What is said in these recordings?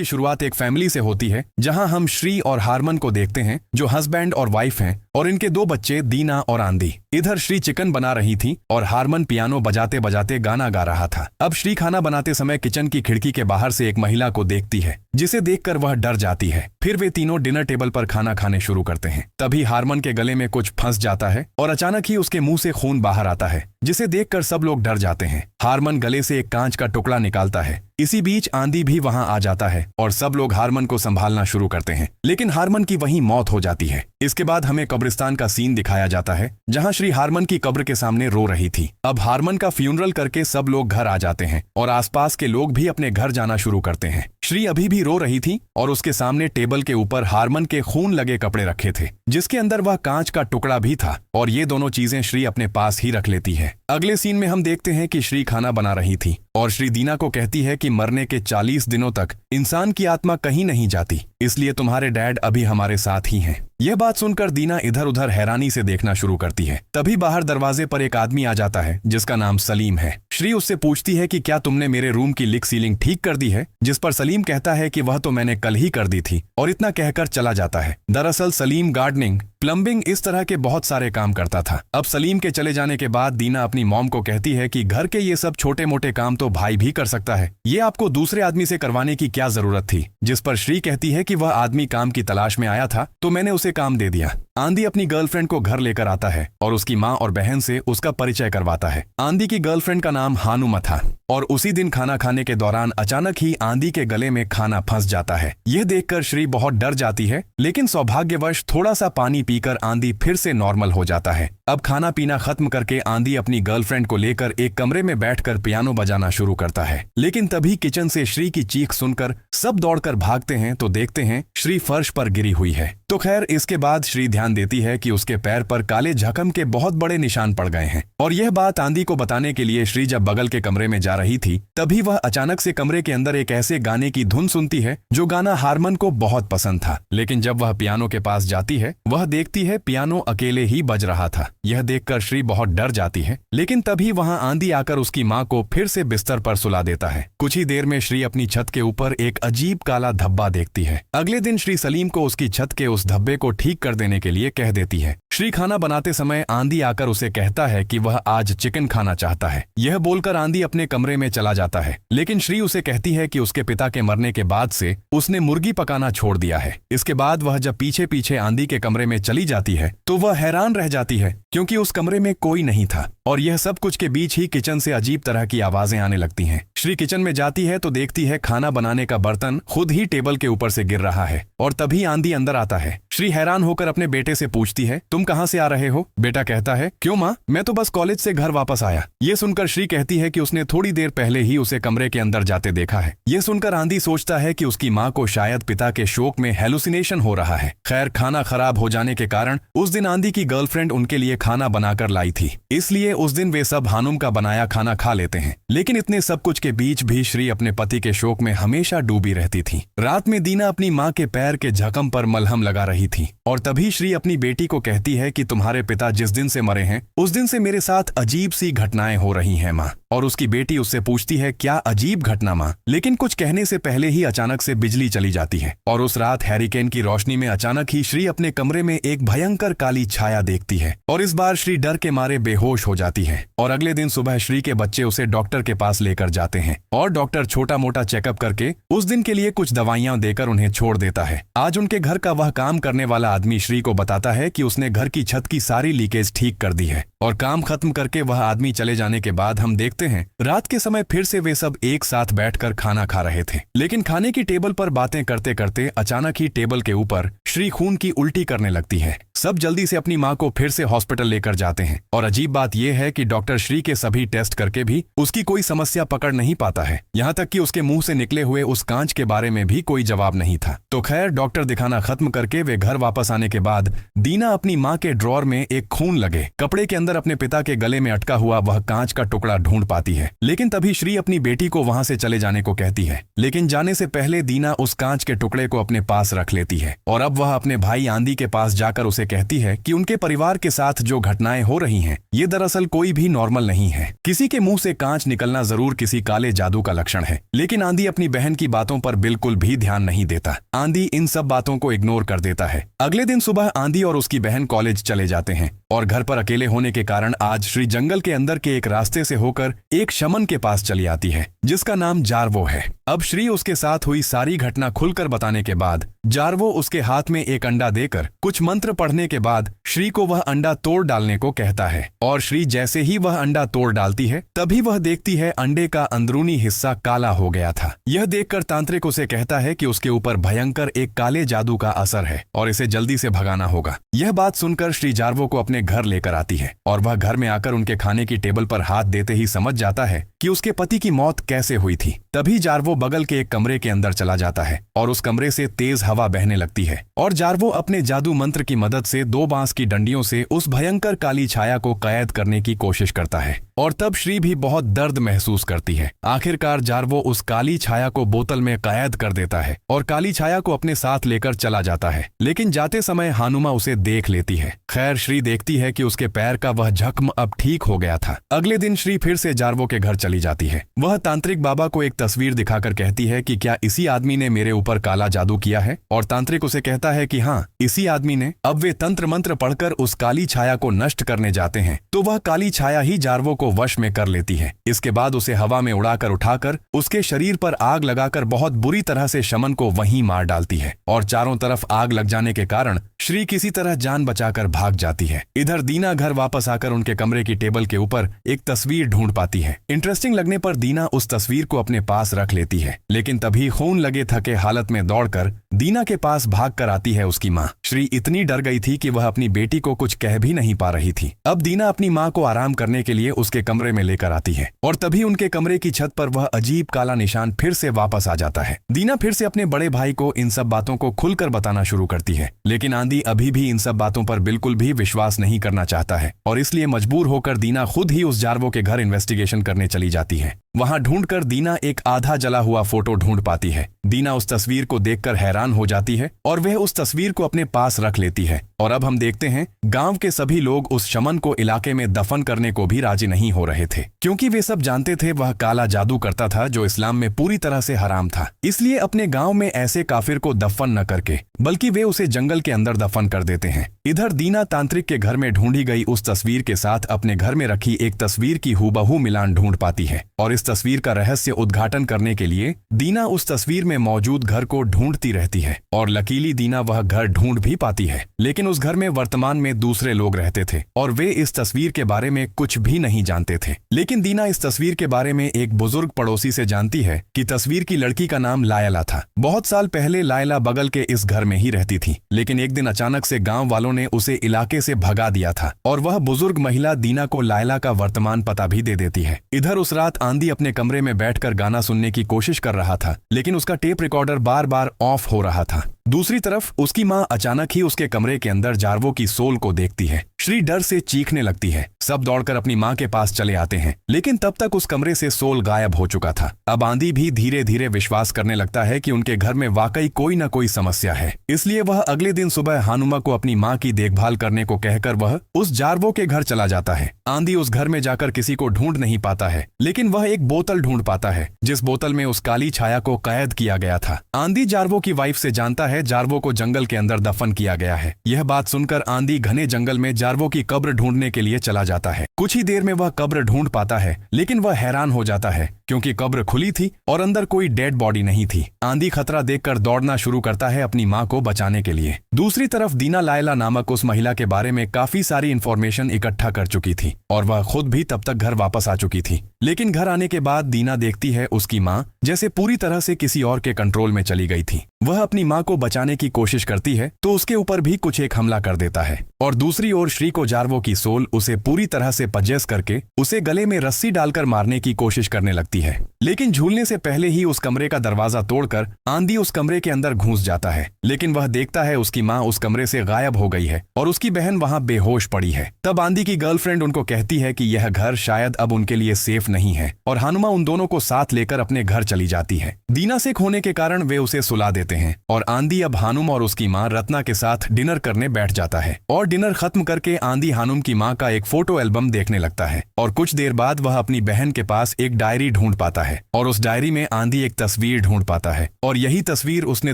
की शुरुआत एक फैमिली से होती है जहां हम श्री और हारमन को देखते हैं जो हस्बैंड और वाइफ हैं और इनके दो बच्चे दीना और आंधी। इधर श्री चिकन बना रही थी और हारमन पियानो बजाते बजाते गाना गा रहा था। अब श्री खाना बनाते समय किचन की खिड़की के बाहर से एक महिला को देखती है जिसे देखकर वह डर जाती है। फिर वे तीनों डिनर टेबल पर खाना खाने शुरू करते हैं। तभी हारमन के गले में कुछ फंस जाता है और अचानक ही उसके मुंह से खून बाहर आता है जिसे देखकर सब लोग डर जाते हैं। हारमन गले से एक कांच का टुकड़ा निकालता है। इसी बीच आंधी भी वहां आ जाता है और सब लोग हारमन को संभालना शुरू करते हैं, लेकिन हारमन की वहीं मौत हो जाती है। इसके बाद हमें कब्रिस्तान का सीन दिखाया जाता है जहां श्री हारमन की कब्र के सामने रो रही थी। अब हारमन का फ्यूनरल करके सब लोग घर आ जाते हैं और आसपास के लोग भी अपने घर जाना शुरू करते हैं। श्री अभी भी रो रही थी और उसके सामने टेबल के ऊपर हारमन के खून लगे कपड़े रखे थे जिसके अंदर वह कांच का टुकड़ा भी था और ये दोनों चीजें श्री अपने पास ही रख लेती है। अगले सीन में हम देखते हैं कि श्री खाना बना रही थी और श्री दीना को कहती है कि मरने के 40 दिनों तक इंसान की आत्मा कहीं नहीं जाती, इसलिए तुम्हारे डैड अभी हमारे साथ ही हैं। यह बात सुनकर दीना इधर उधर हैरानी से देखना शुरू करती है। तभी बाहर दरवाजे पर एक आदमी आ जाता है जिसका नाम सलीम है। श्री उससे पूछती है कि क्या तुमने मेरे रूम की लिक सीलिंग ठीक कर दी है, जिस पर सलीम कहता है कि वह तो मैंने कल ही कर दी थी और इतना कहकर चला जाता है। दरअसल सलीम गार्डनिंग, प्लम्बिंग इस तरह के बहुत सारे काम करता था। अब सलीम के चले जाने के बाद दीना अपनी मॉम को कहती है कि घर के ये सब छोटे मोटे काम तो भाई भी कर सकता है, ये आपको दूसरे आदमी से करवाने की क्या जरूरत थी। जिस पर श्री कहती है कि वह आदमी काम की तलाश में आया था तो मैंने उसे काम दे दिया। आंधी अपनी गर्लफ्रेंड को घर लेकर आता है और उसकी माँ और बहन से उसका परिचय करवाता है। आंधी की गर्लफ्रेंड का नाम हानुमा था और उसी दिन खाना खाने के दौरान अचानक ही आंधी के गले में खाना फंस जाता है। यह देखकर श्री बहुत डर जाती है, लेकिन सौभाग्यवश थोड़ा सा पानी पीकर आंधी फिर से नॉर्मल हो जाता है। अब खाना पीना खत्म करके आंधी अपनी गर्लफ्रेंड को लेकर एक कमरे में बैठकर पियानो बजाना शुरू करता है, लेकिन तभी किचन से श्री की चीख सुनकर सब दौड़कर भागते हैं तो देखते हैं श्री फर्श पर गिरी हुई है। तो खैर इसके बाद श्री ध्यान देती है कि उसके पैर पर काले जख्म के बहुत बड़े निशान पड़ गए हैं और यह बात आंधी को बताने के लिए श्री जब बगल के कमरे में जा रही थी तभी वह अचानक से कमरे के अंदर एक ऐसे गाने की धुन सुनती है जो गाना हारमन को बहुत पसंद था। लेकिन जब वह पियानो के पास जाती है वह देखती है पियानो अकेले ही बज रहा था। यह देखकर श्री बहुत डर जाती है, लेकिन तभी वहां आंधी आकर उसकी माँ को फिर से बिस्तर पर सुला देता है। कुछ ही देर में श्री अपनी छत के ऊपर एक अजीब काला धब्बा देखती है। अगले दिन श्री सलीम को उसकी छत के उस धब्बे को ठीक कर देने के लिए कह देती है। श्री खाना बनाते समय आंधी आकर उसे कहता है कि वह आज चिकन खाना चाहता है। यह बोलकर आंधी अपने कमरे में चला जाता है, लेकिन श्री उसे कहती है कि उसके पिता के मरने के बाद से उसने मुर्गी पकाना छोड़ दिया है। इसके बाद वह जब पीछे पीछे आंधी के कमरे में चली जाती है तो वह हैरान रह जाती है क्योंकि उस कमरे में कोई नहीं था और यह सब कुछ के बीच ही किचन से अजीब तरह की आवाजें आने लगती हैं। श्री किचन में जाती है तो देखती है खाना बनाने का बर्तन खुद ही टेबल के ऊपर से गिर रहा है और तभी आंधी अंदर आता है। श्री हैरान होकर अपने बेटे से पूछती है, तुम कहाँ से आ रहे हो? बेटा कहता है, क्यों माँ, मैं तो बस कॉलेज से घर वापस आया। ये सुनकर श्री कहती है कि उसने थोड़ी देर पहले ही उसे कमरे के अंदर जाते देखा है। ये सुनकर आंधी सोचता है कि उसकी माँ को शायद पिता के शोक में हेलुसिनेशन हो रहा है। खैर खाना खराब हो जाने के कारण उस दिन आंधी की गर्लफ्रेंड उनके लिए खाना बनाकर लाई थी, इसलिए उस दिन वे सब हानुम का बनाया खाना खा लेते हैं। लेकिन इतने सब कुछ के बीच भी श्री अपने पति के शोक में हमेशा डूबी रहती थी। रात में दीना अपनी माँ के पैर के जख्म पर मलहम लगा रही थी और तभी श्री अपनी बेटी को कहती है कि तुम्हारे पिता जिस दिन से मरे हैं उस दिन से मेरे साथ अजीब सी घटनाएं हो रही हैं माँ। और उसकी बेटी उससे पूछती है, क्या अजीब घटना माँ? लेकिन कुछ कहने से पहले ही अचानक से बिजली चली जाती है और उस रात हैरिकेन की रोशनी में अचानक ही श्री अपने कमरे में एक भयंकर काली छाया देखती है और इस बार श्री डर के मारे बेहोश हो जाती है। और अगले दिन सुबह श्री के बच्चे उसे डॉक्टर के पास लेकर जाते हैं और डॉक्टर छोटा मोटा चेकअप करके उस दिन के लिए कुछ दवाइयां देकर उन्हें छोड़ देता है। आज उनके घर का वह काम करने वाला आदमी श्री को बताता है कि उसने घर की छत की सारी लीकेज ठीक कर दी है और काम खत्म करके वह आदमी चले जाने के बाद हम देखते हैं रात के समय फिर से वे सब एक साथ बैठकर खाना खा रहे थे। लेकिन खाने की टेबल पर बातें करते करते अचानक ही टेबल के ऊपर श्री खून की उल्टी करने लगती है। सब जल्दी से अपनी माँ को फिर से हॉस्पिटल लेकर जाते हैं और अजीब बात यह है कि डॉक्टर श्री के सभी टेस्ट करके भी उसकी कोई समस्या पकड़ नहीं पाता है, यहाँ तक कि उसके मुंह से निकले हुए उस कांच के बारे में भी कोई जवाब नहीं था। तो खैर डॉक्टर दिखाना खत्म करके वे घर वापस आने के बाद दीना अपनी माँ के ड्रॉर में एक खून लगे कपड़े के अंदर अपने पिता के गले में अटका हुआ वह कांच का टुकड़ा ढूंढ पाती है। लेकिन तभी श्री अपनी बेटी को वहां से चले जाने को कहती है, लेकिन जाने से पहले दीना उस कांच के टुकड़े को अपने पास रख लेती है और अब वह अपने भाई आंधी के पास जाकर उसे कहती है कि उनके परिवार के साथ जो घटनाएं हो रही हैं ये दरअसल कोई भी नॉर्मल नहीं है। किसी के मुंह से कांच निकलना जरूर किसी काले जादू का लक्षण है। लेकिन आंधी अपनी बहन की बातों पर बिल्कुल भी ध्यान नहीं देता। आंधी इन सब बातों को इग्नोर कर देता है। अगले दिन सुबह आंधी और उसकी बहन कॉलेज चले जाते हैं और घर पर अकेले होने के कारण आज श्री जंगल के अंदर के एक रास्ते से होकर एक शमन के पास चली आती है जिसका नाम जारवो है। अब श्री उसके साथ हुई सारी घटना खुलकर बताने के बाद जारवो उसके हाथ में एक अंडा देकर कुछ मंत्र पढ़ने के बाद श्री को वह अंडा तोड़ डालने को कहता है और श्री जैसे ही वह अंडा तोड़ डालती है तभी वह देखती है अंडे का अंदरूनी हिस्सा काला हो गया था। यह देखकर तांत्रिक उसे कहता है कि उसके ऊपर भयंकर एक काले जादू का असर है और इसे जल्दी से भगाना होगा। यह बात सुनकर श्री जारवो को अपने घर लेकर आती है और वह घर में आकर उनके खाने की टेबल पर हाथ देते ही समझ जाता है कि उसके पति की मौत कैसे हुई थी। तभी जारवो बगल के एक कमरे के अंदर चला जाता है और उस कमरे से तेज हवा बहने लगती है और जारवो अपने जादू मंत्र की मदद से 2 बांस की डंडियों से उस भयंकर काली छाया को कैद करने की कोशिश करता है और तब श्री भी बहुत दर्द महसूस करती है। आखिरकार जारवो उस काली छाया को बोतल में कैद कर देता है और काली छाया को अपने साथ लेकर चला जाता है। लेकिन जाते समय हानुमा उसे देख लेती है। खैर श्री देखती है कि उसके पैर का वह जख्म अब ठीक हो गया था। अगले दिन श्री फिर से जारवो के घर चली जाती है। वह तांत्रिक बाबा को एक तस्वीर दिखाकर कहती है कि क्या इसी आदमी ने मेरे ऊपर काला जादू किया है और तांत्रिक उसे कहता है कि हाँ इसी आदमी ने। अब वे तंत्र मंत्र पढ़कर उस काली छाया को नष्ट करने जाते हैं तो वह काली छाया ही जारवो को वश में कर लेती है। इसके बाद उसे हवा में उड़ाकर उठाकर उसके शरीर पर आग लगाकर बहुत बुरी तरह से शमन को वहीं मार डालती है और चारों तरफ आग लग जाने के कारण श्री किसी तरह जान बचाकर भाग जाती है। इधर दीना घर वापस आकर उनके कमरे की टेबल के ऊपर एक तस्वीर ढूंढ पाती है। इंटरेस्टिंग लगने पर दीना उस तस्वीर को अपने पास रख लेती है। लेकिन तभी खून लगे थके हालत में दौड़कर दीना के पास भाग कर आती है उसकी माँ। श्री इतनी डर गई थी कि वह अपनी बेटी को कुछ कह भी नहीं पा रही थी। अब दीना अपनी माँ को आराम करने के लिए उसके कमरे में लेकर आती है और तभी उनके कमरे की छत पर वह अजीब काला निशान फिर से वापस आ जाता है। दीना फिर से अपने बड़े भाई को इन सब बातों को खुलकर बताना शुरू करती है। लेकिन आंधी अभी भी इन सब बातों पर बिल्कुल भी विश्वास नहीं करना चाहता है और इसलिए मजबूर होकर दीना खुद ही उस जारवो के घर इन्वेस्टिगेशन करने चली जाती है। वहां ढूंढकर दीना एक आधा जला हुआ फोटो ढूंढ पाती है। दीना उस तस्वीर को देखकर हैरान हो जाती है और वह उस तस्वीर को अपने पास रख लेती है। और अब हम देखते हैं गांव के सभी लोग उस शमन को इलाके में दफन करने को भी राजी नहीं हो रहे थे क्योंकि वे सब जानते थे वह काला जादू करता था जो इस्लाम में पूरी तरह से हराम था। इसलिए अपने गांव में ऐसे काफिर को दफन न करके बल्कि वे उसे जंगल के अंदर दफन कर देते हैं। इधर दीना तांत्रिक के घर में ढूंढी गई उस तस्वीर के साथ अपने घर में रखी एक तस्वीर की हूबहू मिलान ढूंढ पाती है और इस तस्वीर का रहस्य उद्घाटन करने के लिए दीना उस तस्वीर में मौजूद घर को ढूंढती रहती है और लकीली दीना वह घर ढूंढ भी पाती है। लेकिन उस घर में वर्तमान में दूसरे लोग रहते थे और वे इस तस्वीर के बारे में कुछ भी नहीं जानते थे। लेकिन दीना इस तस्वीर के बारे में एक बुजुर्ग पड़ोसी से जानती है कि तस्वीर की लड़की का नाम लायला था। बहुत साल पहले लायला बगल के इस घर में ही रहती थी। लेकिन एक दिन अचानक से गांव वालों ने उसे इलाके से भगा दिया था और वह बुजुर्ग महिला दीना को लायला का वर्तमान पता भी दे देती है। इधर उस रात आंधी अपने कमरे में बैठकर गाना सुनने की कोशिश कर रहा था लेकिन उसका tape recorder bar bar of हो रहा था। दूसरी तरफ उसकी माँ अचानक ही उसके कमरे के अंदर जारवो की सोल को देखती है। श्री डर से चीखने लगती है। सब दौड़कर अपनी माँ के पास चले आते हैं लेकिन तब तक उस कमरे से सोल गायब हो चुका था। अब आंधी भी धीरे धीरे विश्वास करने लगता है कि उनके घर में वाकई कोई न कोई समस्या है। इसलिए वह अगले दिन सुबह हानुमा को अपनी माँ की देखभाल करने को कहकर वह उस जारवो के घर चला जाता है। आंधी उस घर में जाकर किसी को ढूंढ नहीं पाता है लेकिन वह एक बोतल ढूंढ पाता है जिस बोतल में उस काली छाया को कैद किया गया था। आंधी जारवो की वाइफ से जानता है जारवो को जंगल के अंदर दफन किया गया है। यह बात सुनकर आंधी घने जंगल में जारवो की कब्र ढूंढने के लिए चला जाता है। कुछ ही देर में वह कब्र ढूंढ पाता है लेकिन वह हैरान हो जाता है क्योंकि कब्र खुली थी और अंदर कोई डेड बॉडी नहीं थी। आंधी खतरा देखकर दौड़ना शुरू करता है अपनी माँ को बचाने के लिए। दूसरी तरफ दीना लायला नामक उस महिला के बारे में काफी सारी इंफॉर्मेशन इकट्ठा कर चुकी थी और वह खुद भी तब तक घर वापस आ चुकी थी। लेकिन घर आने के बाद दीना देखती है उसकी माँ जैसे पूरी तरह से किसी और के कंट्रोल में चली गई थी। वह अपनी माँ को बचाने की कोशिश करती है तो उसके ऊपर भी कुछ एक हमला कर देता है और दूसरी ओर श्री को जारवो की सोल उसे पूरी तरह से पजेस करके उसे गले में रस्सी डालकर मारने की कोशिश करने लगती है। लेकिन झूलने से पहले ही उस कमरे का दरवाजा तोड़कर आंधी उस कमरे के अंदर घुस जाता है। लेकिन वह देखता है उसकी माँ उस कमरे से गायब हो गई है और उसकी बहन वहां बेहोश पड़ी है। तब आंधी की गर्लफ्रेंड उनको कहती है कि यह घर शायद अब उनके लिए सेफ नहीं है और हनुमा उन दोनों को साथ लेकर अपने घर चली जाती है। दीना सिक होने के कारण वे उसे सुला देते हैं और आंधी अब हानुम और उसकी माँ रत्ना के साथ डिनर करने बैठ जाता है। और डिनर खत्म करके आंधी हानुम की माँ का एक फोटो एल्बम देखने लगता है और कुछ देर बाद वह अपनी बहन के पास एक डायरी ढूंढ पाता है और उस डायरी में आंधी एक तस्वीर ढूंढ पाता है और यही तस्वीर उसने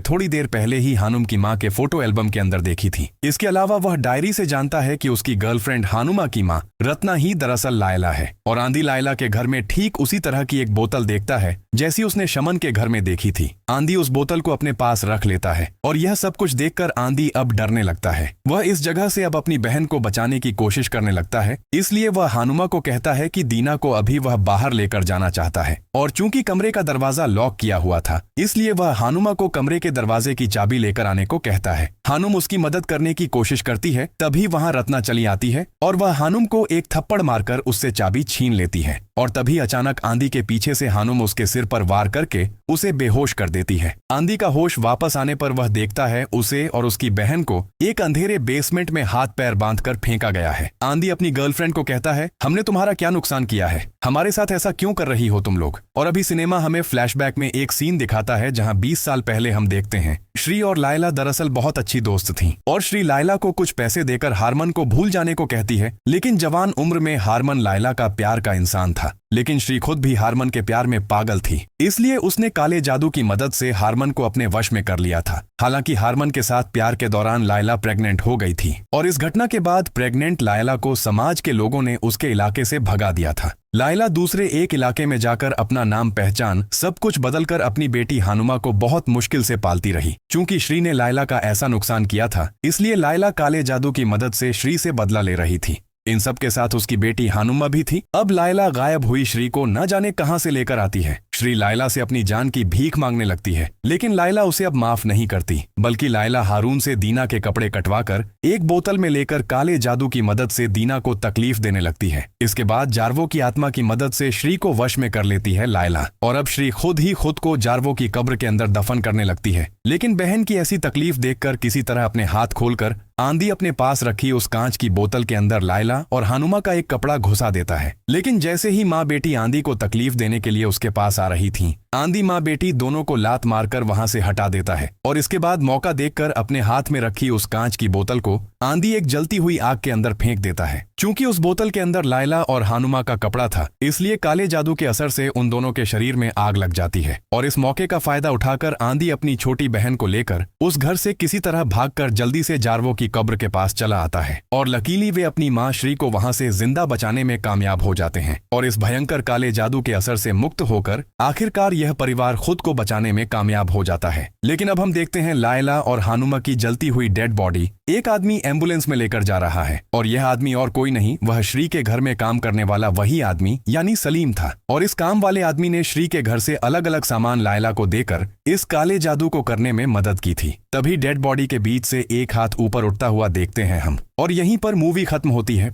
थोड़ी देर पहले ही हानुम की माँ के फोटो एल्बम के अंदर देखी थी। इसके अलावा वह डायरी से जानता है कि उसकी गर्लफ्रेंड हानुमा की माँ रत्ना ही दरअसल लायला है और आंधी लायला के घर में ठीक उसी तरह की एक बोतल देखता है जैसी उसने शमन के घर में देखी थी। आंधी उस बोतल को अपने पास रख लेता है और यह सब कुछ देखकर आंधी अब डरने लगता है। वह इस जगह से अब अपनी बहन को बचाने की कोशिश करने लगता है, इसलिए वह हानुमा को कहता है कि दीना को अभी वह बाहर लेकर जाना चाहता है और चूंकि कमरे का दरवाजा लॉक किया हुआ था इसलिए वह हानुमा को कमरे के दरवाजे की चाबी लेकर आने को कहता है। हानुम उसकी मदद करने की कोशिश करती है, तभी वहां रत्ना चली आती है और वह हानुम को एक थप्पड़ मारकर उससे चाबी छीन लेती है और तभी अचानक आंधी के पीछे से हानुम उसके सिर पर वार करके उसे बेहोश कर देती है। आंधी का होश वापस आने पर वह देखता है उसे और उसकी बहन को एक अंधेरे बेसमेंट में हाथ पैर बांधकर फेंका गया है। आंधी अपनी गर्लफ्रेंड को कहता है, हमने तुम्हारा क्या नुकसान किया है, हमारे साथ ऐसा क्यों कर रही हो तुम लोग। और अभी सिनेमा हमें फ्लैशबैक में एक सीन दिखाता है जहां 20 साल पहले हम देखते हैं श्री और लायला दरअसल बहुत अच्छी दोस्त थीं और श्री लायला को कुछ पैसे देकर हारमन को भूल जाने को कहती है। लेकिन जवान उम्र में हारमन लायला का प्यार का इंसान था, लेकिन श्री खुद भी हारमन के प्यार में पागल थी, इसलिए उसने काले जादू की मदद से हारमन को अपने वश में कर लिया था। हालांकि हारमन के साथ प्यार के दौरान लायला प्रेग्नेंट हो गई थी और इस घटना के बाद प्रेग्नेंट लायला को समाज के लोगों ने उसके इलाके से भगा दिया था। लायला दूसरे एक इलाके में जाकर अपना नाम पहचान सब कुछ बदलकर अपनी बेटी हानुमा को बहुत मुश्किल से पालती रही। चूंकि श्री ने लायला का ऐसा नुकसान किया था इसलिए लायला काले जादू की मदद से श्री से बदला ले रही थी। इन सब के साथ उसकी बेटी हानुमा भी थी। अब लायला गायब हुई श्री को न जाने कहां से लेकर आती है। श्री लायला से अपनी जान की भीख मांगने लगती है, लेकिन लायला उसे अब माफ नहीं करती, बल्कि लायला हारून से दीना के कपड़े कटवाकर एक बोतल में लेकर काले जादू की मदद से दीना को तकलीफ देने लगती है। इसके बाद जारवो की आत्मा की मदद से श्री को वश में कर लेती है लायला और अब श्री खुद ही खुद को जारवो की कब्र के अंदर दफन करने लगती है। लेकिन बहन की ऐसी तकलीफ देखकर किसी तरह अपने हाथ खोलकर आंधी अपने पास रखी उस कांच की बोतल के अंदर लायला और हानुमा का एक कपड़ा घुसा देता है। लेकिन जैसे ही माँ बेटी आंधी को तकलीफ देने के लिए उसके पास आ रही थी, आंधी माँ बेटी दोनों को लात मारकर वहां से हटा देता है और इसके बाद मौका देखकर अपने हाथ में रखी उस कांच की बोतल को आंधी एक जलती हुई आग के अंदर फेंक देता है। चूंकि उस बोतल के अंदर लायला और हानुमा का कपड़ा था, इसलिए काले जादू के असर से उन दोनों के शरीर में आग लग जाती है और इस मौके का फायदा उठाकर आंधी अपनी छोटी बहन को लेकर उस घर से किसी तरह भागकर जल्दी से जारवो की कब्र के पास चला आता है और लकीली वे अपनी माँ श्री को वहां से जिंदा बचाने में कामयाब हो जाते हैं और इस भयंकर काले जादू के असर से मुक्त होकर आखिरकार यह परिवार खुद को बचाने में कामयाब हो जाता है। लेकिन अब हम देखते हैं लायला और हानुमा की जलती हुई डेड बॉडी एक आदमी एम्बुलेंस में लेकर जा रहा है और यह आदमी और कोई नहीं, वह श्री के घर में काम करने वाला वही आदमी यानी सलीम था और इस काम वाले आदमी ने श्री के घर से अलग अलग सामान लायला को देकर इस काले जादू को करने में मदद की थी। तभी डेड बॉडी के बीच से एक हाथ ऊपर उठता हुआ देखते हैं हम और यहीं पर मूवी खत्म होती है।